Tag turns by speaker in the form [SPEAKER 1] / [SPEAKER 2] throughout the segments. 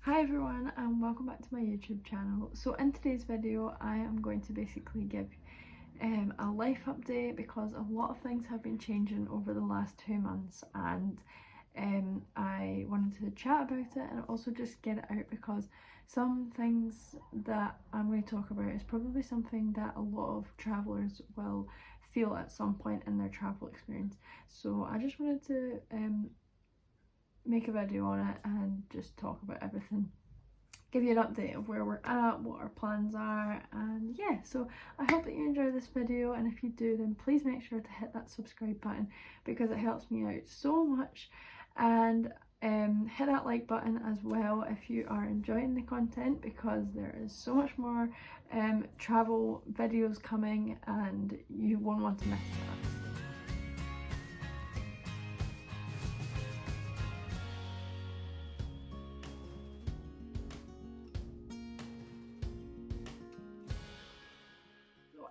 [SPEAKER 1] Hi everyone and welcome back to my YouTube channel. So in today's video I am going to basically give a life update because a lot of things have been changing over the last 2 months, and I wanted to chat about it and also just get it out because some things that I'm going to talk about is probably something that a lot of travellers will feel at some point in their travel experience. So I just wanted to make a video on it and just talk about everything, give you an update of where we're at, what our plans are, and yeah, so I hope that you enjoy this video, and if you do then please make sure to hit that subscribe button because it helps me out so much, and hit that like button as well if you are enjoying the content because there is so much more travel videos coming and you won't want to miss that.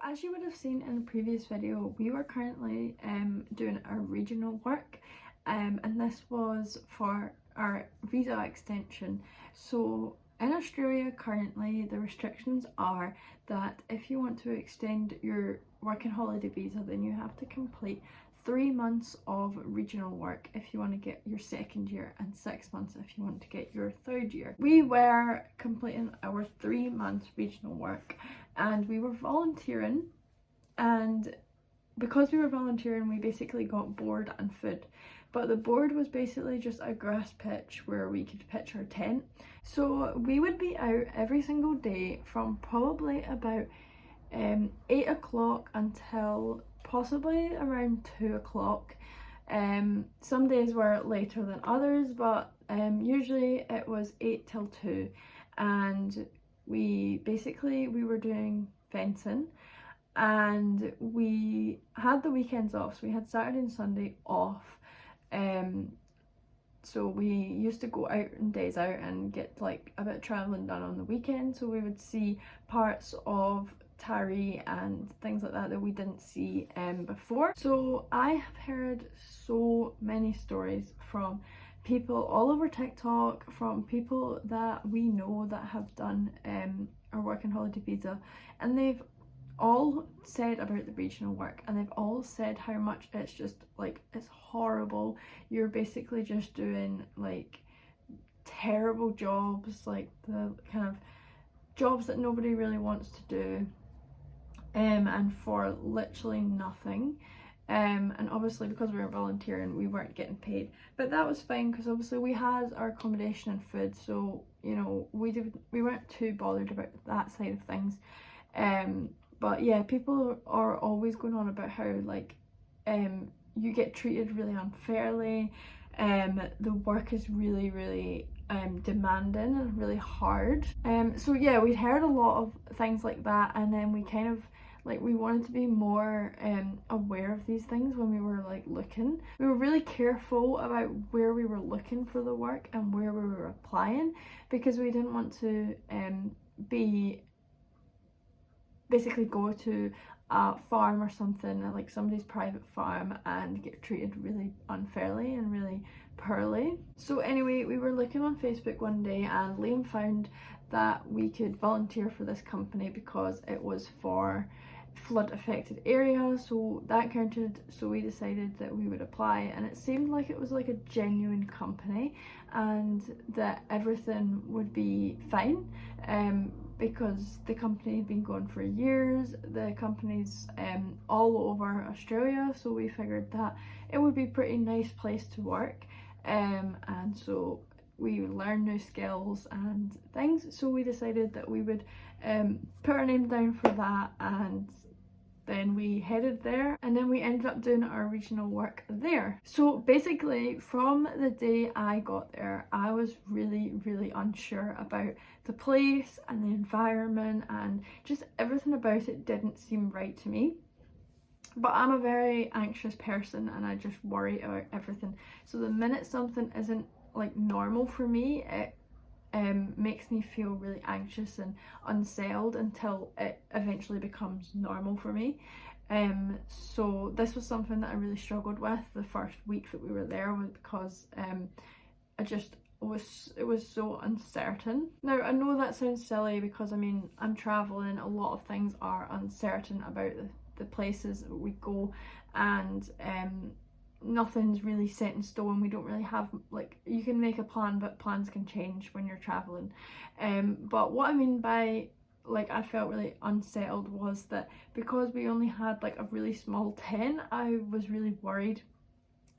[SPEAKER 1] As you would have seen in the previous video, we were currently doing our regional work, and this was for our visa extension. So in Australia currently the restrictions are that if you want to extend your working holiday visa then you have to complete 3 months of regional work if you want to get your second year and 6 months if you want to get your third year. We were completing our 3 months regional work and we were volunteering, and because we were volunteering we basically got board and food, but the board was basically just a grass pitch where we could pitch our tent. So we would be out every single day from probably about 8 o'clock until possibly around 2 o'clock. Some days were later than others, but usually it was 8 till 2, and we were doing fencing, and we had the weekends off, so we had Saturday and Sunday off. So we used to go out and days out and get like a bit of travelling done on the weekend, so we would see parts of Taree and things like that that we didn't see before. So I have heard so many stories from people all over TikTok, from people that we know that have done our working holiday visa, and they've all said about the regional work, and they've all said how much it's just like it's horrible. You're basically just doing like terrible jobs, like the kind of jobs that nobody really wants to do, and for literally nothing. And obviously because we were volunteering we weren't getting paid, but that was fine because obviously we had our accommodation and food, so you know we weren't too bothered about that side of things. But yeah, people are always going on about how like you get treated really unfairly. The work is really demanding and really hard. So yeah, we'd heard a lot of things like that, and then we kind of like we wanted to be more aware of these things when we were like looking. We were really careful about where we were looking for the work and where we were applying because we didn't want to basically go to a farm or something, like somebody's private farm, and get treated really unfairly and really poorly. So anyway, we were looking on Facebook one day and Liam found that we could volunteer for this company because it was for flood affected areas, so that counted. So we decided that we would apply, and it seemed like it was like a genuine company and that everything would be fine, because the company had been going for years. The company's all over Australia, so we figured that it would be a pretty nice place to work, and so we would learn new skills and things. So we decided that we would put our name down for that, and then we headed there, and then we ended up doing our regional work there. So basically from the day I got there I was really unsure about the place and the environment, and just everything about it didn't seem right to me. But I'm a very anxious person and I just worry about everything, so the minute something isn't like normal for me it makes me feel really anxious and unsettled until it eventually becomes normal for me. So this was something that I really struggled with the first week that we were there, was because I just it was so uncertain. Now I know that sounds silly because I mean I'm traveling, a lot of things are uncertain about the places we go, and nothing's really set in stone. We don't really have, like, you can make a plan but plans can change when you're traveling. But what I mean by like I felt really unsettled was that because we only had like a really small tent, I was really worried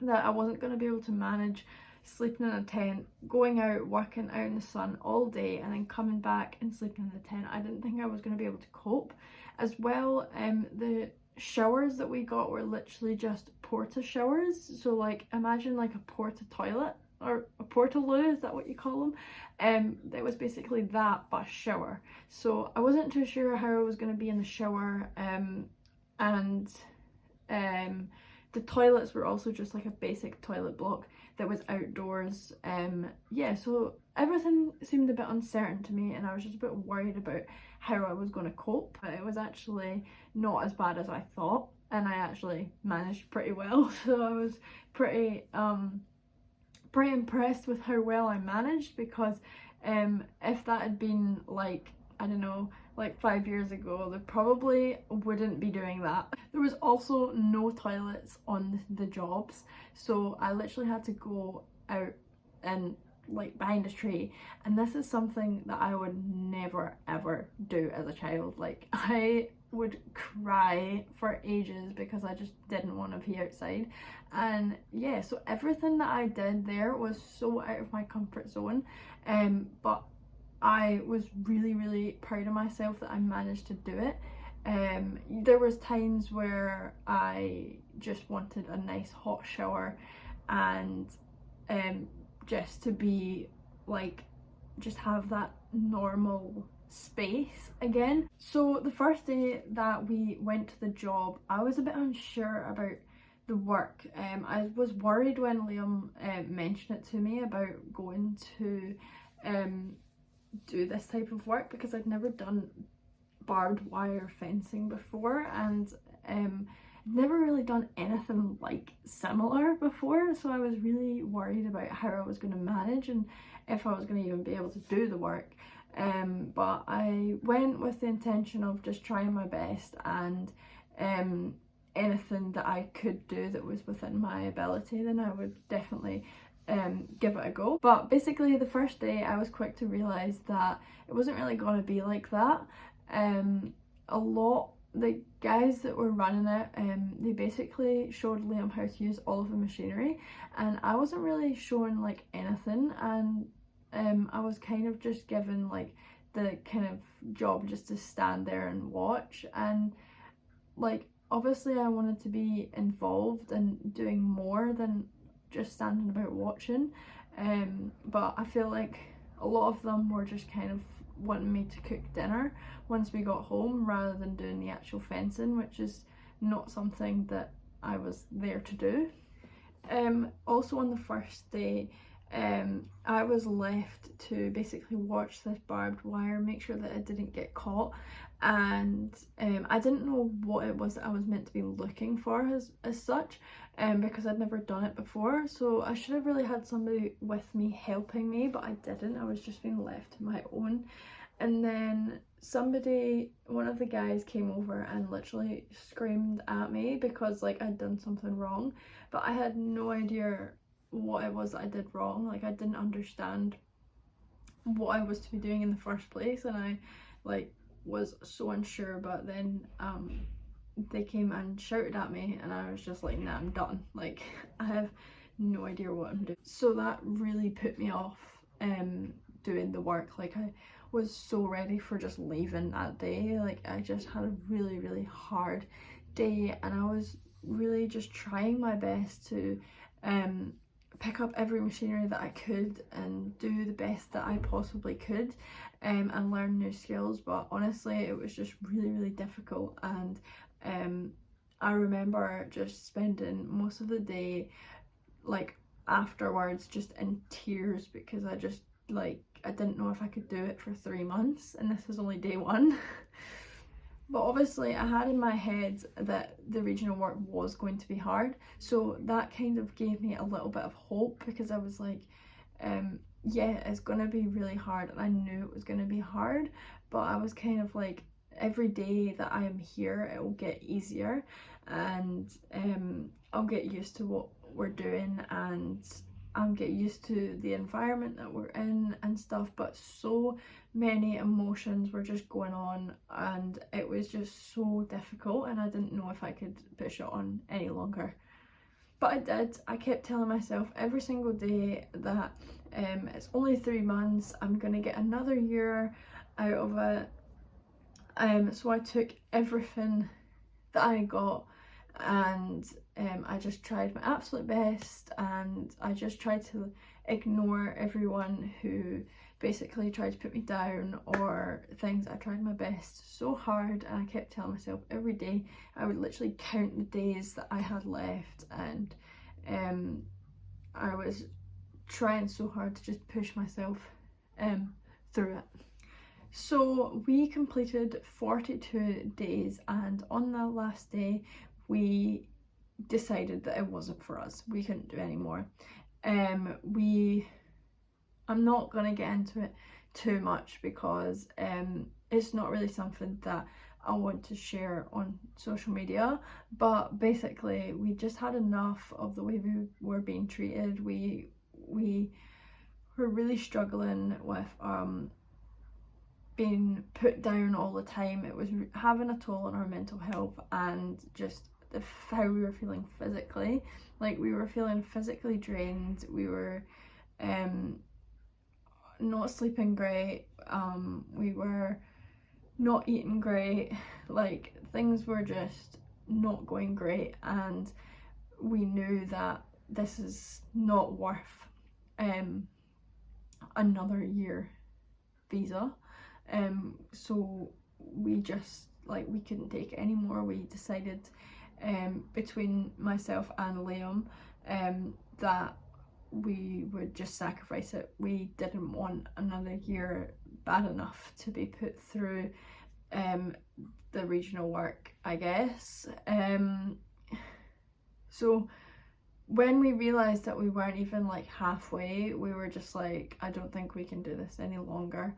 [SPEAKER 1] that I wasn't going to be able to manage sleeping in a tent, going out, working out in the sun all day, and then coming back and sleeping in the tent. I didn't think I was going to be able to cope. As well, the showers that we got were literally just porta showers. So like imagine like a porta toilet or a portaloo, is that what you call them? It was basically that but a shower. So I wasn't too sure how I was going to be in the shower, and the toilets were also just like a basic toilet block that was outdoors. Yeah, so everything seemed a bit uncertain to me, and I was just a bit worried about how I was going to cope. But it was actually not as bad as I thought, and I actually managed pretty well. So I was pretty impressed with how well I managed, because if that had been like, I don't know, like 5 years ago, they probably wouldn't be doing that. There was also no toilets on the jobs, so I literally had to go out and like behind a tree, and this is something that I would never ever do as a child. Like I would cry for ages because I just didn't want to be outside. And yeah, so everything that I did there was so out of my comfort zone, but I was really proud of myself that I managed to do it. There was times where I just wanted a nice hot shower, and just to be like, just have that normal space again. So the first day that we went to the job, I was a bit unsure about the work. I was worried when Liam mentioned it to me about going to do this type of work, because I'd never done barbed wire fencing before, and never really done anything like similar before. So I was really worried about how I was going to manage and if I was going to even be able to do the work. But I went with the intention of just trying my best, and anything that I could do that was within my ability, then I would definitely give it a go. But basically the first day I was quick to realise that it wasn't really going to be like that. The guys that were running it, they basically showed Liam how to use all of the machinery, and I wasn't really showing like anything, and I was kind of just given like the kind of job just to stand there and watch. And like obviously I wanted to be involved and doing more than just standing about watching, but I feel like a lot of them were just kind of wanting me to cook dinner once we got home, rather than doing the actual fencing, which is not something that I was there to do. Also on the first day, I was left to basically watch this barbed wire, make sure that it didn't get caught, and I didn't know what it was that I was meant to be looking for as such, because I'd never done it before. So I should have really had somebody with me helping me, but I didn't. I was just being left to my own. And then one of the guys came over and literally screamed at me because like I'd done something wrong, but I had no idea what it was that I did wrong. Like I didn't understand what I was to be doing in the first place, and I like was so unsure. But then they came and shouted at me, and I was just like, nah, I'm done. Like I have no idea what I'm doing. So that really put me off doing the work. Like I was so ready for just leaving that day. Like I just had a really hard day, and I was really just trying my best to pick up every machinery that I could and do the best that I possibly could, and learn new skills. But honestly it was just really difficult, and I remember just spending most of the day like afterwards just in tears, because I just like I didn't know if I could do it for 3 months, and this was only day one. But obviously I had in my head that the regional work was going to be hard, so that kind of gave me a little bit of hope, because I was like, yeah, it's gonna be really hard, and I knew it was gonna be hard, but I was kind of like, every day that I am here it will get easier, and I'll get used to what we're doing, and I'll get used to the environment that we're in and stuff. But so many emotions were just going on, and it was just so difficult, and I didn't know if I could push it on any longer. But I did. I kept telling myself every single day that it's only 3 months, I'm gonna get another year out of it. So I took everything that I got, and I just tried my absolute best, and I just tried to ignore everyone who basically tried to put me down or things. I tried my best so hard, and I kept telling myself every day, I would literally count the days that I had left, and I was trying so hard to just push myself through it. So we completed 42 days, and on the last day we decided that it wasn't for us. We couldn't do any more. I'm not going to get into it too much because it's not really something that I want to share on social media, but basically we just had enough of the way we were being treated. We were really struggling with being put down all the time. It was having a toll on our mental health, and just how we were feeling physically. Like, we were feeling physically drained, we were not sleeping great, we were not eating great, like things were just not going great, and we knew that this is not worth another year visa. So we just, like, we couldn't take it anymore. We decided between myself and Liam that we would just sacrifice it. We didn't want another year bad enough to be put through the regional work, I guess. So when we realised that we weren't even like halfway, we were just like, I don't think we can do this any longer.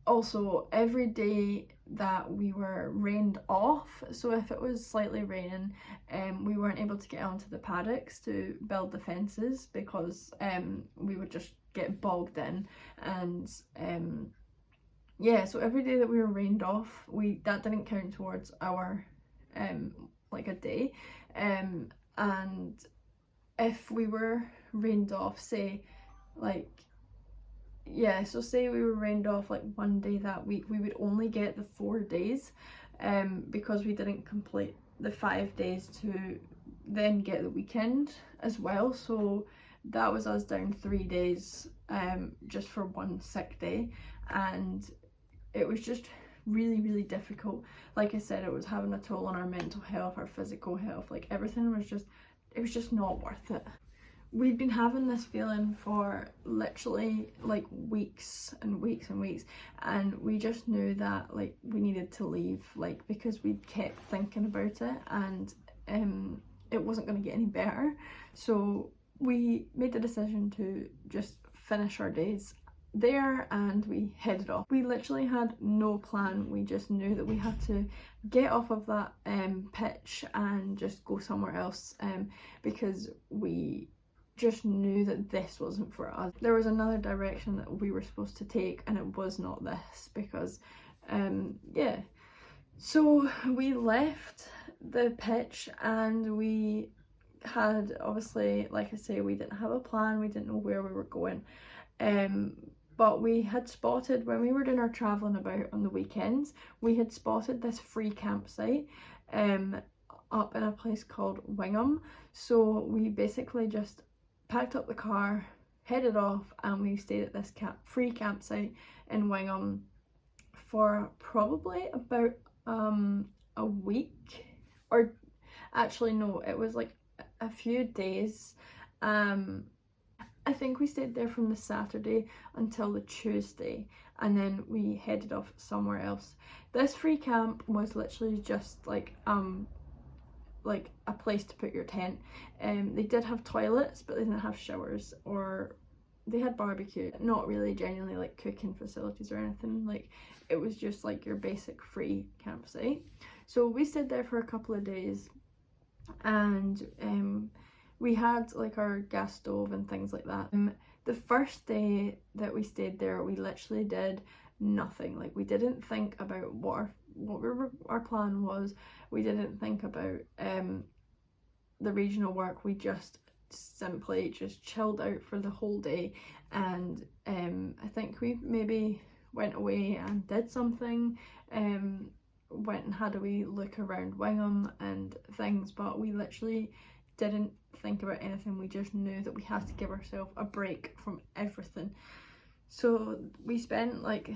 [SPEAKER 1] Also, every day that we were rained off, so if it was slightly raining, we weren't able to get onto the paddocks to build the fences because we would just get bogged in. And yeah, so every day that we were rained off, that didn't count towards our like a day. And if we were rained off, say like, yeah, so say we were rained off like one day that week, we would only get the 4 days because we didn't complete the 5 days to then get the weekend as well. So that was us down 3 days just for one sick day, and it was just really, really difficult. Like I said, it was having a toll on our mental health, our physical health, like everything was just, it was just not worth it. We'd been having this feeling for literally like weeks and weeks and weeks, and we just knew that like we needed to leave, like, because we kept thinking about it, and it wasn't going to get any better. So we made the decision to just finish our days there, and we headed off. We literally had no plan. We just knew that we had to get off of that pitch and just go somewhere else, because we just knew that this wasn't for us. There was another direction that we were supposed to take, and it was not this, because yeah. So we left the pitch, and we had, obviously, like I say, we didn't have a plan, we didn't know where we were going, but we had spotted, when we were doing our travelling about on the weekends, we had spotted this free campsite up in a place called Wingham. So we basically just packed up the car, headed off, and we stayed at this free campsite in Wingham for probably about a week, or actually no, it was like a few days. I think we stayed there from the Saturday until the Tuesday, and then we headed off somewhere else. This free camp was literally just like a place to put your tent. They did have toilets, but they didn't have showers or they had barbecue, not really genuinely like cooking facilities or anything, like it was just like your basic free campsite. So we stayed there for a couple of days, and we had like our gas stove and things like that. The first day that we stayed there, we literally did nothing. Like we didn't think about what our plan was. We didn't think about the regional work. We just simply just chilled out for the whole day, and I think we maybe went away and did something, went and had a wee look around Wingham and things, but we literally didn't think about anything. We just knew that we had to give ourselves a break from everything. So we spent like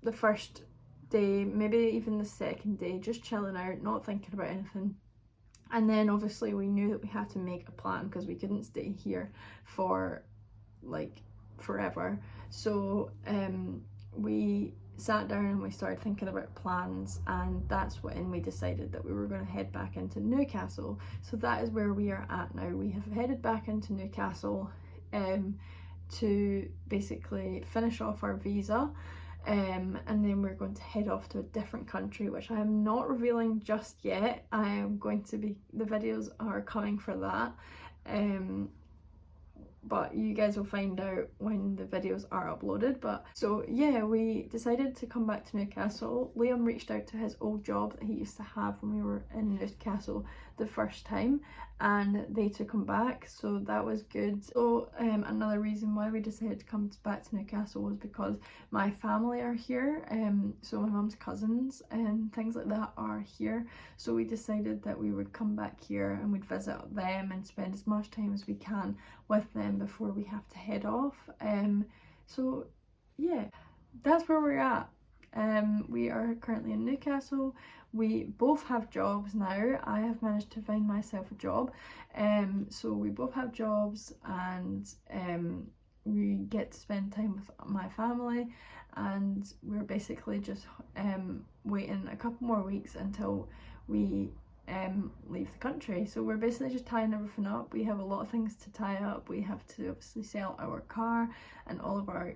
[SPEAKER 1] the first day, maybe even the second day, just chilling out, not thinking about anything. And then obviously we knew that we had to make a plan because we couldn't stay here for like forever. So we sat down and we started thinking about plans, and that's when we decided that we were going to head back into Newcastle. So that is where we are at now. We have headed back into Newcastle to basically finish off our visa. And then we're going to head off to a different country, which I am not revealing just yet. I am going to be, the videos are coming for that, but you guys will find out when the videos are uploaded. But so yeah, we decided to come back to Newcastle. Liam reached out to his old job that he used to have when we were in Newcastle the first time, and they took him back, so that was good. So another reason why we decided to come back to Newcastle was because my family are here, so my mum's cousins and things like that are here, so we decided that we would come back here and we'd visit them and spend as much time as we can with them before we have to head off. So yeah, that's where we're at. We are currently in Newcastle. We both have jobs now. I have managed to find myself a job, so we both have jobs, and we get to spend time with my family, and we're basically just waiting a couple more weeks until we leave the country. So we're basically just tying everything up. We have a lot of things to tie up. We have to obviously sell our car and all of our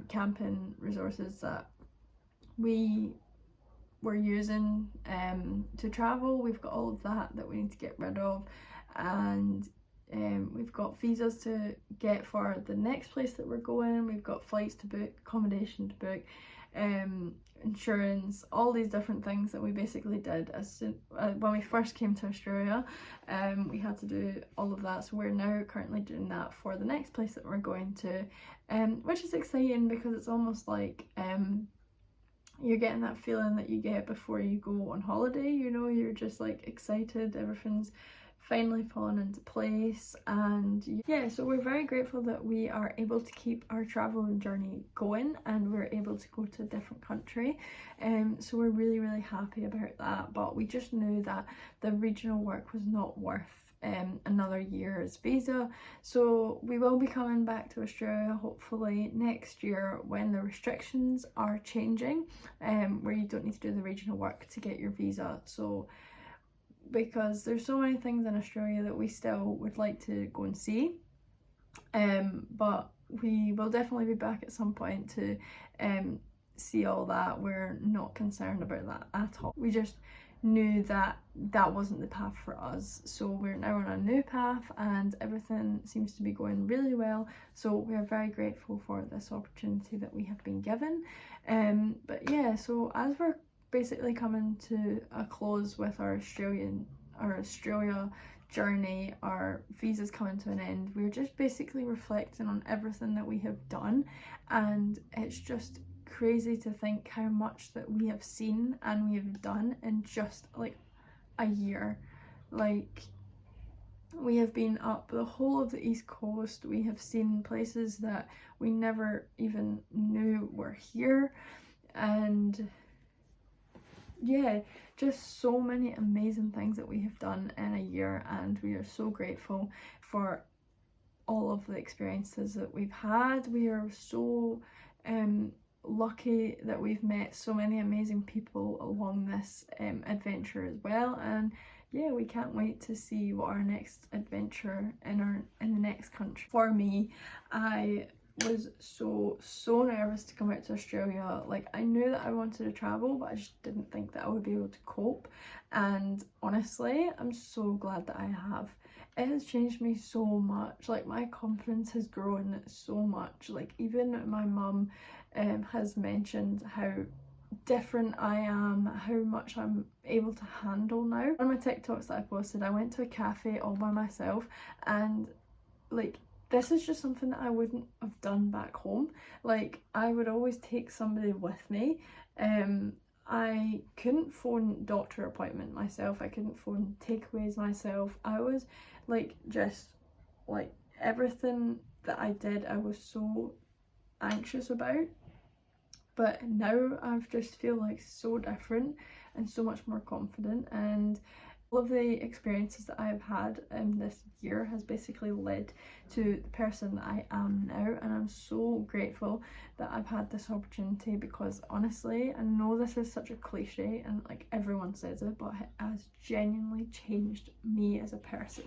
[SPEAKER 1] camping resources that we were using to travel. We've got all of that we need to get rid of, and we've got visas to get for the next place that we're going. We've got flights to book, accommodation to book, insurance, all these different things that we basically did as soon when we first came to Australia. We had to do all of that, so we're now currently doing that for the next place that we're going to, which is exciting because it's almost like you're getting that feeling that you get before you go on holiday, you know, you're just like excited, everything's finally fallen into place. And yeah, so we're very grateful that we are able to keep our travel journey going and we're able to go to a different country, so we're really happy about that. But we just knew that the regional work was not worth another year's visa, so we will be coming back to Australia hopefully next year when the restrictions are changing, where you don't need to do the regional work to get your visa. So because there's so many things in Australia that we still would like to go and see, but we will definitely be back at some point to see all that. We're not concerned about that at all. We just knew that that wasn't the path for us, so we're now on a new path and everything seems to be going really well, so we're very grateful for this opportunity that we have been given. But yeah, so as we're basically coming to a close with our Australia journey, our visa's coming to an end, we're just basically reflecting on everything that we have done, and it's just crazy to think how much that we have seen and we have done in just like a year. Like, we have been up the whole of the East Coast, we have seen places that we never even knew were here, and yeah, just so many amazing things that we have done in a year, and we are so grateful for all of the experiences that we've had. We are so lucky that we've met so many amazing people along this adventure as well, and yeah, we can't wait to see what our next adventure in the next country. For me, I was so nervous to come out to Australia. Like, I knew that I wanted to travel, but I just didn't think that I would be able to cope. And honestly, I'm so glad that I have. It has changed me so much. Like, my confidence has grown so much. Like, even my mum has mentioned how different I am, how much I'm able to handle now. On my TikToks that I posted, I went to a cafe all by myself, and like, this is just something that I wouldn't have done back home. Like, I would always take somebody with me. I couldn't phone doctor appointment myself, I couldn't phone takeaways myself. I was like, just like, everything that I did I was so anxious about. But now I just feel like so different and so much more confident, and all of the experiences that I've had in this year has basically led to the person that I am now, and I'm so grateful that I've had this opportunity, because honestly, I know this is such a cliche and like everyone says it, but it has genuinely changed me as a person.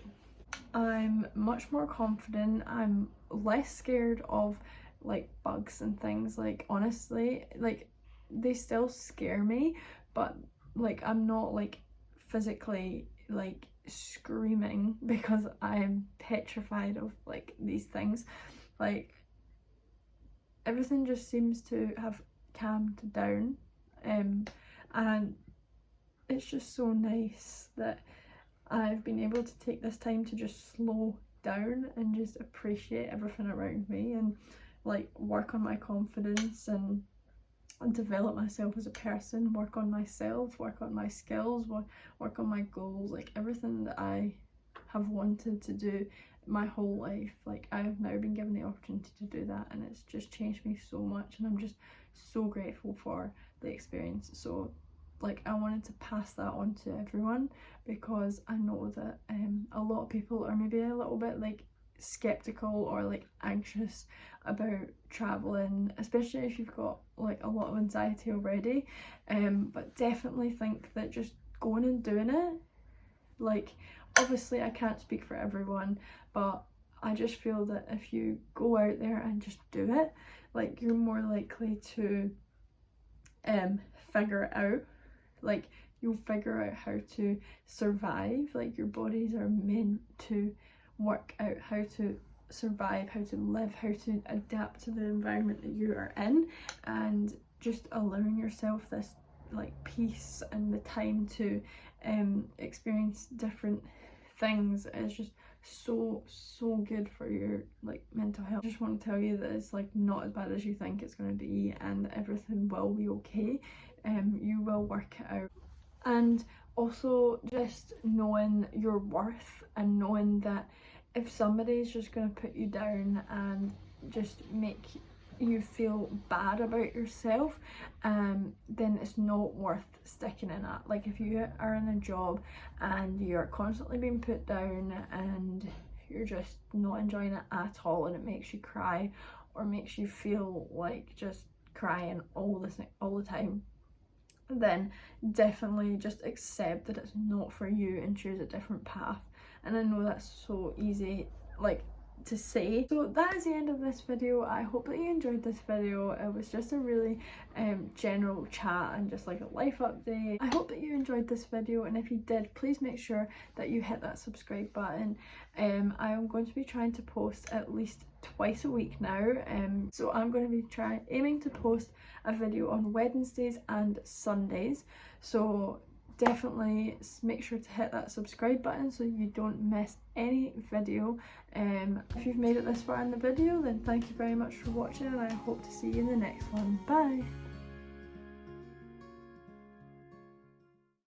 [SPEAKER 1] I'm much more confident, I'm less scared of like bugs and things. Like, honestly, like, they still scare me, but like, I'm not like physically like screaming because I'm petrified of like these things. Like, everything just seems to have calmed down, and it's just so nice that I've been able to take this time to just slow down and just appreciate everything around me, and like work on my confidence and develop myself as a person, work on myself, work on my skills, work on my goals, like everything that I have wanted to do my whole life. Like, I've now been given the opportunity to do that, and it's just changed me so much, and I'm just so grateful for the experience. So like, I wanted to pass that on to everyone, because I know that a lot of people are maybe a little bit like skeptical or like anxious about traveling, especially if you've got like a lot of anxiety already, but definitely think that just going and doing it, like, obviously I can't speak for everyone, but I just feel that if you go out there and just do it, like, you're more likely to figure it out. Like, you'll figure out how to survive. Like, your bodies are meant to work out how to survive, how to live, how to adapt to the environment that you are in, and just allowing yourself this like peace and the time to experience different things is just so good for your like mental health. I just want to tell you that it's like not as bad as you think it's going to be, and everything will be okay. You will work it out. And also just knowing your worth, and knowing that if somebody's just going to put you down and just make you feel bad about yourself, then it's not worth sticking in it. Like, if you are in a job and you're constantly being put down and you're just not enjoying it at all, and it makes you cry or makes you feel like just crying all the time, then definitely just accept that it's not for you and choose a different path. And I know that's so easy like to say. So that is the end of this video. I hope that you enjoyed this video. It was just a really general chat and just like a life update. I hope that you enjoyed this video, and if you did, please make sure that you hit that subscribe button. I am going to be trying to post at least twice a week now, so I'm going to be aiming to post a video on Wednesdays and Sundays, so definitely make sure to hit that subscribe button so you don't miss any video. If you've made it this far in the video, then thank you very much for watching, and I hope to see you in the next one. Bye!